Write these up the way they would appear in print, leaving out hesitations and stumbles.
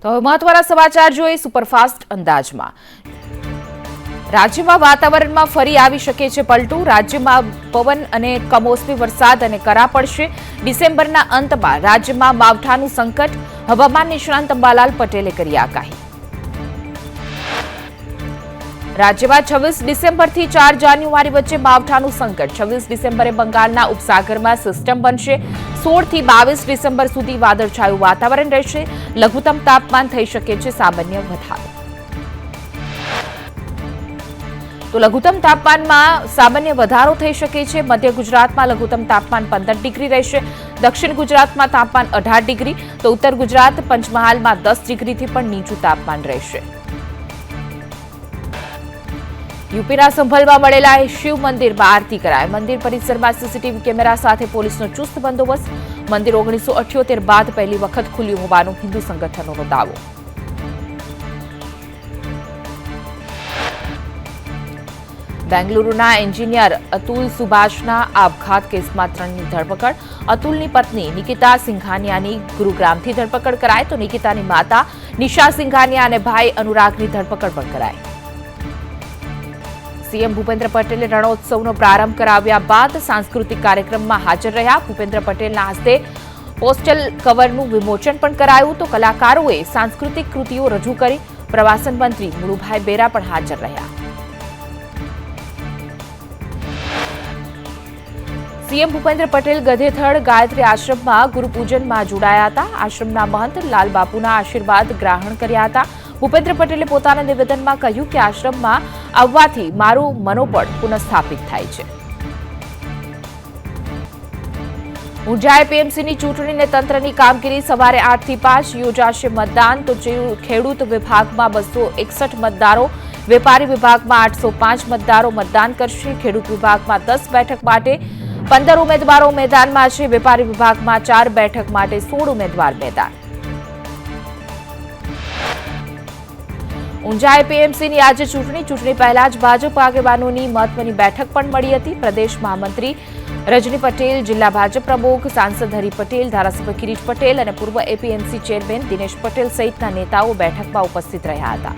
તો મહત્વના સમાચાર જોઈએ સુપરફાસ્ટ અંદાજમાં। રાજ્યમાં વાતાવરણમાં ફરી આવી શકે છે પલટું। રાજ્યમાં પવન અને કમોસમી વરસાદ અને કરા પડશે। ડિસેમ્બરના અંતમાં રાજ્યમાં માવઠાનું સંકટ। હવામાન નિષ્ણાંત અંબાલાલ પટેલે કરી આગાહી। રાજ્યમાં 26 ડિસેમ્બરથી 4 જાન્યુઆરી વચ્ચે માવઠાનું સંકટ। 26 ડિસેમ્બરે બંગાળના ઉપસાગરમાં સિસ્ટમ બનશે। 16 થી 22 ડિસેમ્બર સુધી વાદળછાયું વાતાવરણ રહેશે। લઘુત્તમ તાપમાન થઈ શકે છે સામાન્ય વધારો। તો લઘુત્તમ તાપમાનમાં સામાન્ય વધારો થઈ શકે છે। મધ્ય ગુજરાતમાં લઘુત્તમ તાપમાન 15 ડિગ્રી રહેશે। દક્ષિણ ગુજરાતમાં તાપમાન 18 ડિગ્રી, તો ઉત્તર ગુજરાત પંચમહાલમાં 10 ડિગ્રીથી પણ નીચું તાપમાન રહેશે। યુપીના સંભલમાં મળેલા શિવ મંદિરમાં આરતી કરાઈ। મંદિર પરિસરમાં સીસીટીવી કેમેરા સાથે પોલીસનો ચુસ્ત બંદોબસ્ત। મંદિર 1978 બાદ પહેલી વખત ખુલ્યું હોવાનો હિન્દુ સંગઠનોનો દાવો। બેંગલુરુના એન્જિનિયર અતુલ સુભાષના આપઘાત કેસમાં 3ની ધરપકડ। અતુલની પત્ની નિકિતા સિંઘાનિયાની ગુરુગ્રામથી ધરપકડ કરાઈ, તો નિકિતાની માતા નિશા સિંઘાનિયા અને ભાઈ અનુરાગની ધરપકડ પણ કરાઈ। સીએમ ભૂપેન્દ્ર પટેલે રણોત્સવનો પ્રારંભ કરાવ્યા બાદ સાંસ્કૃતિક કાર્યક્રમમાં હાજર રહ્યા। ભૂપેન્દ્ર પટેલના હસ્તે પોસ્ટલ કવરનું વિમોચન પણ કરાયું, તો કલાકારોએ સાંસ્કૃતિક કૃતિઓ રજૂ કરી। પ્રવાસન મંત્રી મુળુભાઈ બેરા પણ હાજર રહ્યા। સીએમ ભૂપેન્દ્ર પટેલ ગધેથડ ગાયત્રી આશ્રમમાં ગુરુપૂજનમાં જોડાયા હતા। આશ્રમના મહંત લાલબાપુના આશીર્વાદ ગ્રહણ કર્યા હતા। ભૂપેન્દ્ર પટેલે પોતાના નિવેદનમાં કહ્યું કે આશ્રમમાં આવવાથી મારું મનોબળ પુનઃસ્થાપિત થાય છે। ઊંઝા એપીએમસીની ચૂંટણીને તંત્રની કામગીરી। સવારે 8 થી 5 યોજાશે મતદાન, તો ખેડૂત વિભાગમાં 261 મતદારો, વેપારી વિભાગમાં 805 મતદારો મતદાન કરશે। ખેડૂત વિભાગમાં 10 બેઠક માટે 15 ઉમેદવારો મેદાનમાં છે। વેપારી વિભાગમાં 4 બેઠક માટે 16 ઉમેદવાર મેદાન। ઊંઝા એપીએમસીની આજે ચૂંટણી પહેલા જ ભાજપ આગેવાનોની મહત્વની બેઠક પણ મળી હતી। પ્રદેશ મહામંત્રી રજની પટેલ, જિલ્લા ભાજપ પ્રમુખ સાંસદ હરિ પટેલ, ધારાસભ્ય કિરીટ પટેલ અને પૂર્વ એપીએમસી ચેરમેન દિનેશ પટેલ સહિતના નેતાઓ બેઠકમાં ઉપસ્થિત રહ્યા હતા।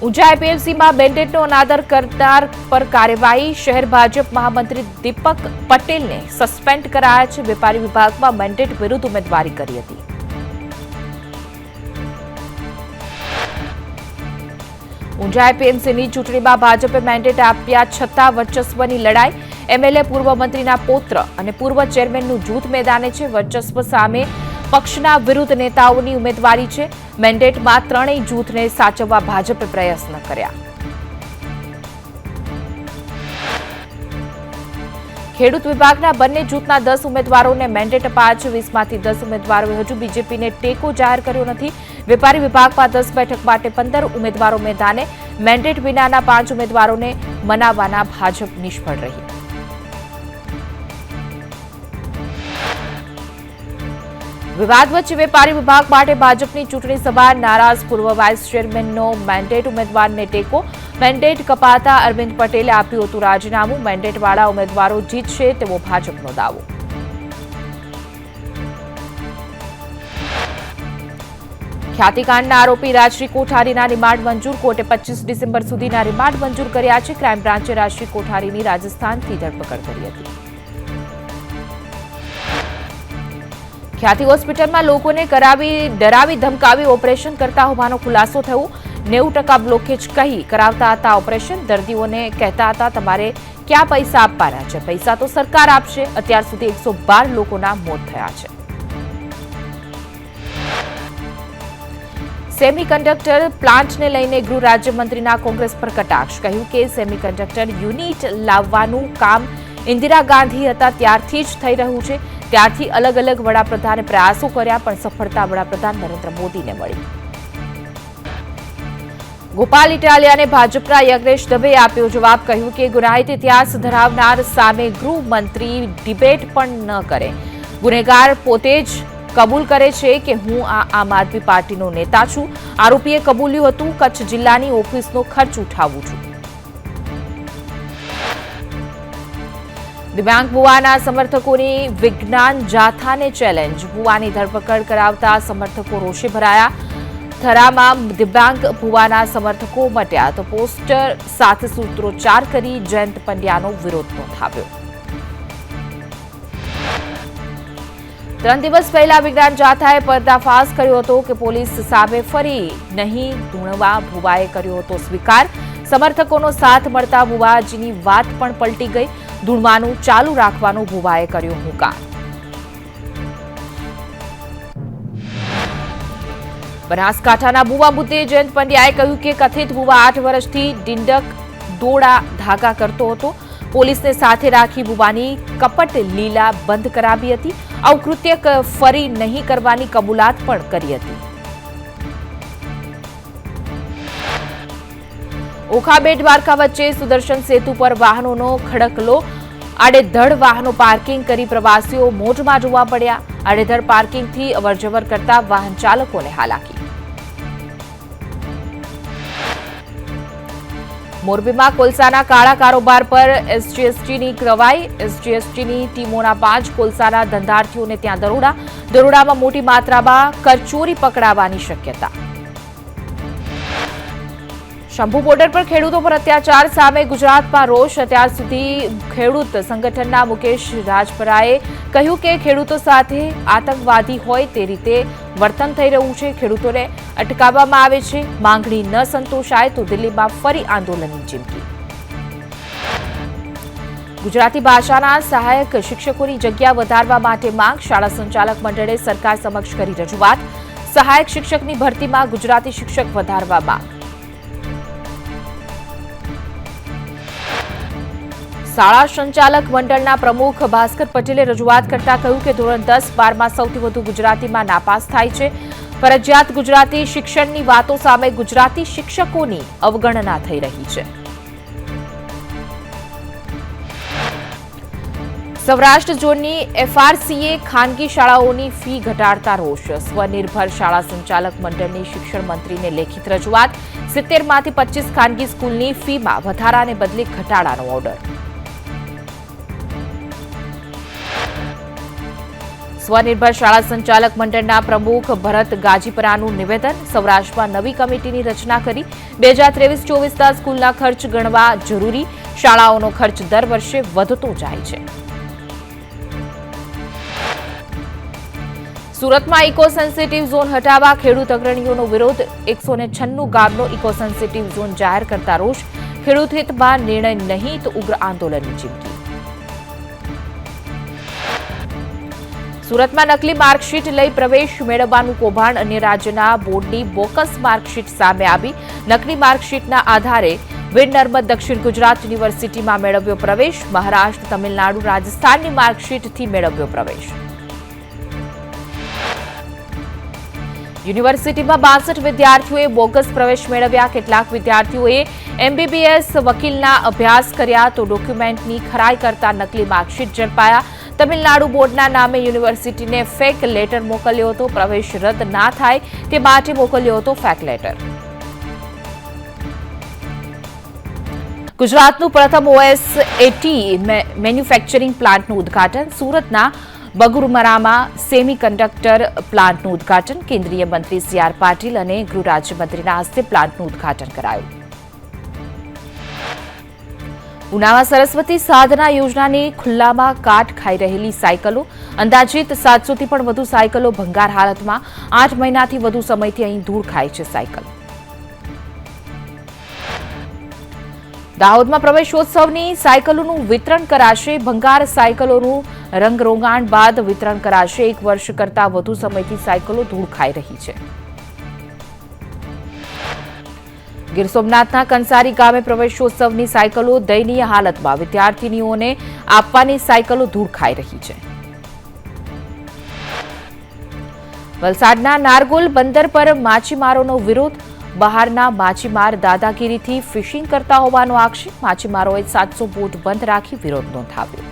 ઊંઝા એપીએમસીમાં મેન્ડેટનો અનાદર કરનાર પર કાર્યવાહી। શહેર ભાજપ મહામંત્રી દીપક પટેલને સસ્પેન્ડ કરાયા છે। વેપારી વિભાગમાં મેન્ડેટ વિરુદ્ધ ઉમેદવારી કરી હતી। ઊંઝા એપીએમસીની ચૂંટણીમાં ભાજપે મેન્ડેટ આપ્યા છતાં વર્ચસ્વની લડાઈ। એમએલએ પૂર્વ મંત્રીના પૌત્ર અને પૂર્વ ચેરમેનનું જૂથ મેદાને છે। વર્ચસ્વ સામે પક્ષના વિરુદ્ધ નેતાઓની ઉમેદવારી છે। મેન્ડેટમાં ત્રણેય જૂથને સાચવવા ભાજપે પ્રયત્ન કર્યા। ખેડૂત વિભાગના બંને જૂથના 10 ઉમેદવારોને મેન્ડેટ અપાયા છે। 20માંથી 10 ઉમેદવારોએ હજુ બીજેપીને ટેકો જાહેર કર્યો નથી। વેપારી વિભાગમાં 10 બેઠક માટે 15 ઉમેદવારો મેદાને। મેન્ડેટ વિનાના 5 ઉમેદવારોને મનાવવાના ભાજપ નિષ્ફળ રહી। વિવાદ વચ્ચે વેપારી વિભાગ માટે ભાજપની ચૂંટણી સભા। નારાજ પૂર્વ વાઇસ ચેરમેનનો મેન્ડેટ ઉમેદવારને ટેકો। મેન્ડેટ કપાતા અરવિંદ પટેલે આપ્યું હતું રાજીનામું। મેન્ડેટવાળા ઉમેદવારો જીતશે તેવો ભાજપનો દાવો। ખ્યાતિકાંડના આરોપી રાજશ્રી કોઠારીના રિમાન્ડ મંજૂર। કોર્ટે 25 ડિસેમ્બર સુધીના રિમાન્ડ મંજૂર કર્યા છે। ક્રાઇમ બ્રાન્ચે રાજશ્રી કોઠારીની રાજસ્થાનથી ધરપકડ કરી હતી। ખ્યાતિ હોસ્પિટલમાં લોકોને ડરાવી ધમકાવી ઓપરેશન કરતા હોવાનો ખુલાસો થયો। 90% બ્લોકેજ કહી કરાવતા હતા ઓપરેશન। દર્દીઓને કહેતા હતા તમારે ક્યાં પૈસા આપવાના છે, પૈસા તો સરકાર આપશે। અત્યાર સુધી 112 લોકોના મોત થયા છે। સેમિકન્ડક્ટર પ્લાન્ટને લઈને ગૃહ રાજ્યમંત્રીના કોંગ્રેસ પર કટાક્ષ। કહ્યું કે સેમિકન્ડક્ટર યુનિટ લાવવાનું કામ ઇન્દિરા ગાંધી હતા ત્યારથી જ થઈ રહ્યું છે। ત્યારથી અલગ અલગ વડાપ્રધાને પ્રયાસો કર્યા, પણ સફળતા વડાપ્રધાન નરેન્દ્ર મોદીને મળી। ગોપાલ ઇટાલિયાને ભાજપના યજ્ઞેશ દવેએ આપ્યો જવાબ। કહ્યું કે ગુનાહિત ઇતિહાસ ધરાવનાર સામે ગૃહમંત્રી ડિબેટ પણ ન કરે। ગુનેગાર પોતે જ કબૂલ કરે છે કે હું આમ આદમી પાર્ટીનો નેતા છું। આરોપીએ કબૂલ્યું હતું કચ્છ જિલ્લાની ઓફિસનો ખર્ચ ઉઠાવું છું। દિવ્યાંગ ભુવાના સમર્થકોની વિજ્ઞાન જાથાને ચેલેન્જ. ભુવાની ધરપકડ કરાવતા સમર્થકો રોષે ભરાયા. થરામાં દિવ્યાંગ ભુવાના સમર્થકો મટ્યા તો પોસ્ટર સાથે સૂત્રોચ્ચાર કરી જયંત પંડ્યાનો વિરોધ નોંધાવ્યો. 3 દિવસ પહેલા વિજ્ઞાન જાથાએ પર્દાફાશ કર્યો હતો કે પોલીસ સામે ફરી નહીં ધૂણવા ભુવાએ કર્યો હતો સ્વીકાર. સમર્થકોનો સાથ મળતા ભુવાજીની વાત પણ પલટી ગઈ. ધૂણવાનું ચાલુ રાખવાનો ભુવાએ કર્યો હુંકાર. બનાસકાંઠાના ભુવા મુદ્દે જયંત પંડ્યાએ કહ્યું કે કથિત ભુવા 8 વર્ષથી ડીંડક દોડા ધાગા કરતો હતો. પોલીસને સાથે રાખી ભુવાની કપટ લીલા બંધ કરાવી હતી. આવું કૃત્ય ફરી નહીં કરવાની કબૂલાત પણ કરી હતી. ઓખા-બે દ્વારકા વચ્ચે સુદર્શન સેતુ પર વાહનોનો ખડકલો. આડેધડ વાહનો પાર્કિંગ કરી પ્રવાસીઓ મોજમાં જોવા પડ્યા. આડેધડ પાર્કિંગથી અવરજવર કરતા વાહન ચાલકોને હાલાકી. મોરબીમાં કોલસાના કાળા કારોબાર પર એસજીએસટીની કાર્યવાહી. એસજીએસટીની ટીમોના 5 કોલસાના ધંધાર્થીઓને ત્યાં દરોડા. દરોડામાં મોટી માત્રામાં કરચોરી પકડાવાની શક્યતા. શંભુ બોર્ડર પર ખેડૂતો પર અત્યાચાર સામે ગુજરાતમાં રોષ. અત્યાર સુધી ખેડૂત સંગઠનના મુકેશ રાજપરાએ કહ્યું કે ખેડૂતો સાથે આતંકવાદી હોય તે રીતે વર્તન થઈ રહ્યું છે. ખેડૂતોને અટકાવવામાં આવે છે. માંગણી ન સંતોષાય તો દિલ્હીમાં ફરી આંદોલનની ચીમકી. ગુજરાતી ભાષાના સહાયક શિક્ષકોની જગ્યા વધારવા માટે માંગ. શાળા સંચાલક મંડળે સરકાર સમક્ષ કરી રજૂઆત. સહાયક શિક્ષકની ભરતીમાં ગુજરાતી શિક્ષક વધારવા માંગ. શાળા સંચાલક મંડળના પ્રમુખ ભાસ્કર પટેલે રજૂઆત કરતા કહ્યું કે ધોરણ 10-12માં સૌથી વધુ ગુજરાતીમાં નાપાસ થાય છે. ફરજિયાત ગુજરાતી શિક્ષણની વાતો સામે ગુજરાતી શિક્ષકોની અવગણના થઈ રહી છે. સૌરાષ્ટ્ર ઝોનની એફઆરસીએ ખાનગી શાળાઓની ફી ઘટાડતા રોષ. સ્વનિર્ભર શાળા સંચાલક મંડળની શિક્ષણ મંત્રીને લેખિત રજૂઆત. 70માંથી 25 ખાનગી સ્કૂલની ફીમાં વધારાને બદલે ઘટાડાનો ઓર્ડર. સ્વનિર્ભર શાળા સંચાલક મંડળના પ્રમુખ ભરત ગાજીપરાનું નિવેદન. સૌરાષ્ટ્રમાં નવી કમિટીની રચના કરી. 2023-24ના સ્કૂલના ખર્ચ ગણવા જરૂરી. શાળાઓનો ખર્ચ દર વર્ષે વધતો જાય છે. સુરતમાં ઇકો સેન્સિટિવ ઝોન હટાવવા ખેડૂત અગ્રણીઓનો વિરોધ. 196 ગામનો ઇકો સેન્સિટિવ ઝોન જાહેર કરતા રોષ. ખેડૂત હિતમાં નિર્ણય નહીં તો ઉગ્ર આંદોલનની ચીમકી. સુરતમાં નકલી માર્કશીટ લઈ પ્રવેશ મેળવવાનું કૌભાંડ. અન્ય રાજ્યના બોર્ડની બોકસ માર્કશીટ સામે આવી. નકલી માર્કશીટના આધારે વીર નર્મદ દક્ષિણ ગુજરાત યુનિવર્સિટીમાં મેળવ્યો પ્રવેશ. મહારાષ્ટ્ર, તમિલનાડુ, રાજસ્થાનની માર્કશીટથી મેળવ્યો પ્રવેશ. યુનિવર્સિટીમાં 62 વિદ્યાર્થીઓએ બોગસ પ્રવેશ મેળવ્યા. કેટલાક વિદ્યાર્થીઓએ એમબીબીએસ વકીલના અભ્યાસ કર્યા તો ડોક્યુમેન્ટની ખરાઈ કરતા નકલી માર્કશીટ ઝડપાયા. તમિલનાડુ બોર્ડના નામે યુનિવર્સિટીને ફેક લેટર મોકલ્યો હતો. પ્રવેશ રદ ના થાય તે માટે મોકલ્યો હતો ફેક લેટર. ગુજરાતનું પ્રથમ OSAT મેન્યુફેક્ચરિંગ પ્લાન્ટનું ઉદ્ઘાટન. સુરતના બગુરમરામાં સેમિકન્ડક્ટર પ્લાન્ટનું ઉદ્ઘાટન. કેન્દ્રીય મંત્રી CR પાટીલ અને ગૃહ રાજ્યમંત્રીના હસ્તે પ્લાન્ટનું ઉદ્ઘાટન કરાયું. ઉનામાં સરસ્વતી સાધના યોજનાની ખુલ્લામાં કાટ ખાઈ રહેલી સાયકલો. અંદાજિત 700થી પણ વધુ સાયકલો ભંગાર હાલતમાં. 8 મહિનાથી વધુ સમયથી અહીં ધૂળ ખાય છે સાયકલ. દાહોદમાં પ્રવેશોત્સવની સાયકલોનું વિતરણ કરાશે. ભંગાર સાયકલોનું રંગરોગાણ બાદ વિતરણ કરાશે. 1 વર્ષ કરતાં વધુ સમયથી સાયકલો ધૂળ ખાઈ રહી છે. ગીર સોમનાથના કંસારી ગામે પ્રવેશોત્સવની સાયકલો દયનીય હાલતમાં. વિદ્યાર્થીનીઓને આપવાની સાયકલો ધૂળ ખાઈ રહી છે. વલસાડના નારગોલ બંદર પર માછીમારોનો વિરોધ. બહારના માછીમાર દાદાગીરીથી ફિશિંગ કરતા હોવાનો આક્ષેપ. માછીમારોએ 700 બોટ બંધ રાખી વિરોધ નોંધાવ્યો.